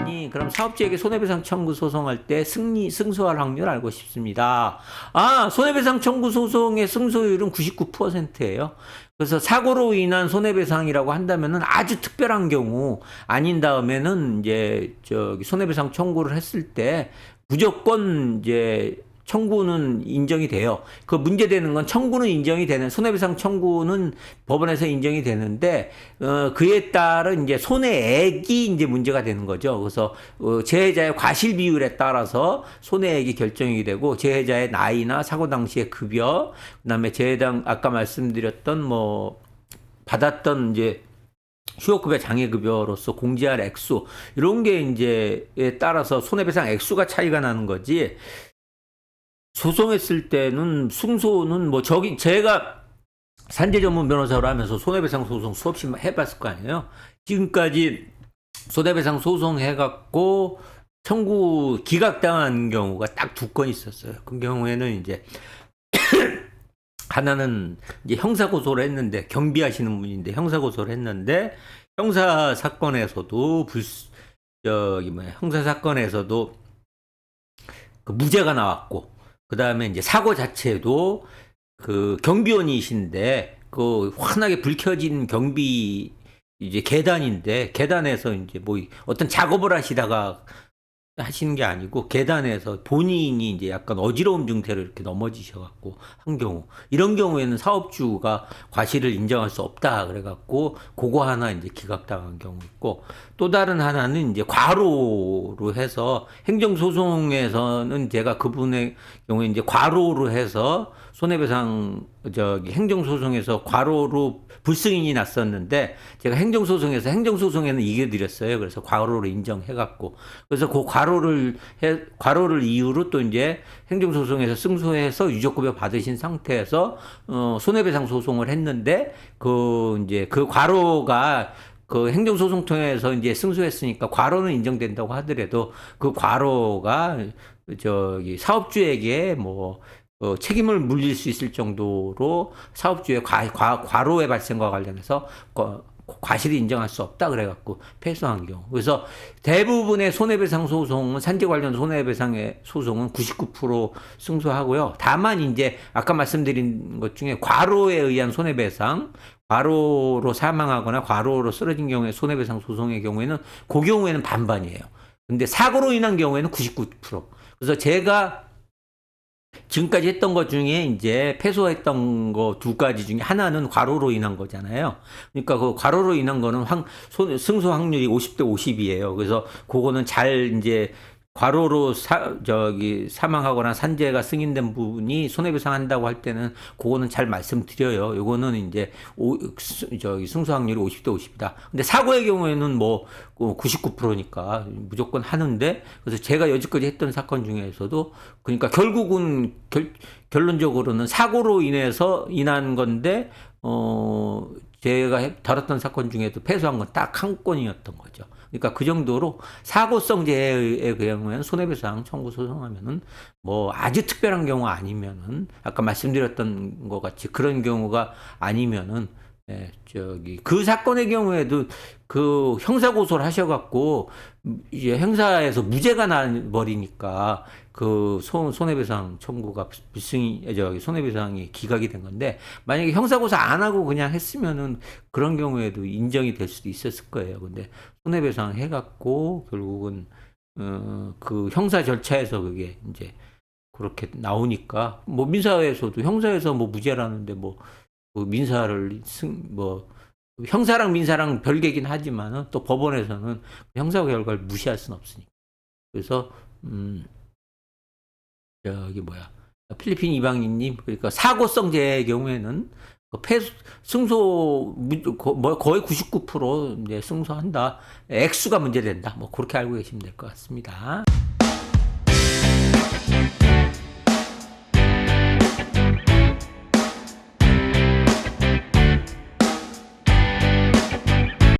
아니 그럼 사업주에게 손해배상 청구 소송할 때 승소할 확률 알고 싶습니다. 손해배상 청구 소송의 승소율은 99%예요. 그래서 사고로 인한 손해배상이라고 한다면은 아주 특별한 경우 아닌 다음에는 이제 손해배상 청구를 했을 때 무조건 이제 청구는 인정이 돼요. 그 문제되는 건 청구는 인정이 되는, 손해배상 청구는 법원에서 인정이 되는데, 그에 따른 이제 손해액이 이제 문제가 되는 거죠. 그래서, 재해자의 과실 비율에 따라서 손해액이 결정이 되고, 재해자의 나이나 사고 당시의 급여, 그 다음에 재해당, 아까 말씀드렸던 받았던 이제 휴업급여 장애급여로서 공제할 액수, 이런 게 이제에 따라서 손해배상 액수가 차이가 나는 거지, 소송했을 때는 승소는 제가 산재 전문 변호사로 하면서 손해배상 소송 수없이 해봤을 거 아니에요. 지금까지 손해배상 소송 해갖고 청구 기각당한 경우가 딱 2건 있었어요. 그 경우에는 이제 하나는 이제 형사고소를 했는데, 경비하시는 분인데 형사고소를 했는데, 형사 사건에서도 형사 사건에서도 그 무죄가 나왔고, 그 다음에 이제 사고 자체도 그 경비원이신데 그 환하게 불 켜진 경비 이제 계단인데, 계단에서 이제 어떤 작업을 하시다가 하시는 게 아니고 계단에서 본인이 이제 약간 어지러움 증세로 이렇게 넘어지셔갖고 한 경우, 이런 경우에는 사업주가 과실을 인정할 수 없다 그래갖고 그거 하나 이제 기각당한 경우 있고, 또 다른 하나는 이제 과로로 해서 행정소송에서는 제가 그분의 경우에 이제 과로로 해서 손해배상 행정소송에서 과로로 불승인이 났었는데, 제가 행정소송에는 이겨드렸어요. 그래서 과로로 인정해갖고, 그래서 그 과로를 이유로 또 이제 행정소송에서 승소해서 유족급여 받으신 상태에서 손해배상 소송을 했는데, 그 과로가 그 행정소송 통해서 이제 승소했으니까 과로는 인정된다고 하더라도 그 과로가 사업주에게 책임을 물릴 수 있을 정도로 사업주의 과로의 발생과 관련해서 과실을 인정할 수 없다 그래갖고 패소한 경우. 그래서 대부분의 손해배상 소송은, 산재 관련 손해배상의 소송은 99% 승소하고요. 다만 이제 아까 말씀드린 것 중에 과로에 의한 손해배상, 과로로 사망하거나 과로로 쓰러진 경우에 손해배상 소송의 경우에는 그 경우에는 반반이에요. 근데 사고로 인한 경우에는 99%. 그래서 제가 지금까지 했던 것 중에 이제 패소했던 거 2가지 중에 하나는 과로로 인한 거잖아요. 그러니까 그 과로로 인한 거는 승소 확률이 50대 50이에요. 그래서 그거는 잘 이제 과로로 사망하거나 산재가 승인된 분이 손해배상 한다고 할 때는 그거는 잘 말씀드려요. 요거는 이제 승소 확률이 50대 50이다. 근데 사고의 경우에는 99%니까 무조건 하는데, 그래서 제가 여지까지 했던 사건 중에서도, 그러니까 결국은 결론적으로는 사고로 인한 건데, 제가 다뤘던 사건 중에도 패소한 건 딱 한 건이었던 거죠. 그러니까 그 정도로 사고성 재해의 경우에는 손해배상 청구 소송하면은 아주 특별한 경우 아니면은, 아까 말씀드렸던 것 같이 그런 경우가 아니면은, 그 사건의 경우에도 그 형사고소를 하셔갖고 이제 행사에서 무죄가 나버리니까 그 손해배상 청구가 손해배상이 기각이 된 건데, 만약에 형사고소 안 하고 그냥 했으면은 그런 경우에도 인정이 될 수도 있었을 거예요. 근데 손해배상 해갖고 결국은 그 형사 절차에서 그게 이제 그렇게 나오니까, 민사에서도 형사에서 무죄라는데 그 민사를 형사랑 민사랑 별개긴 하지만은 또 법원에서는 형사 결과를 무시할 수는 없으니까. 그래서 필리핀 이방인님, 그러니까 사고성 재해의 경우에는 승소 거의 99% 이제 승소한다. 액수가 문제된다. 그렇게 알고 계시면 될 것 같습니다.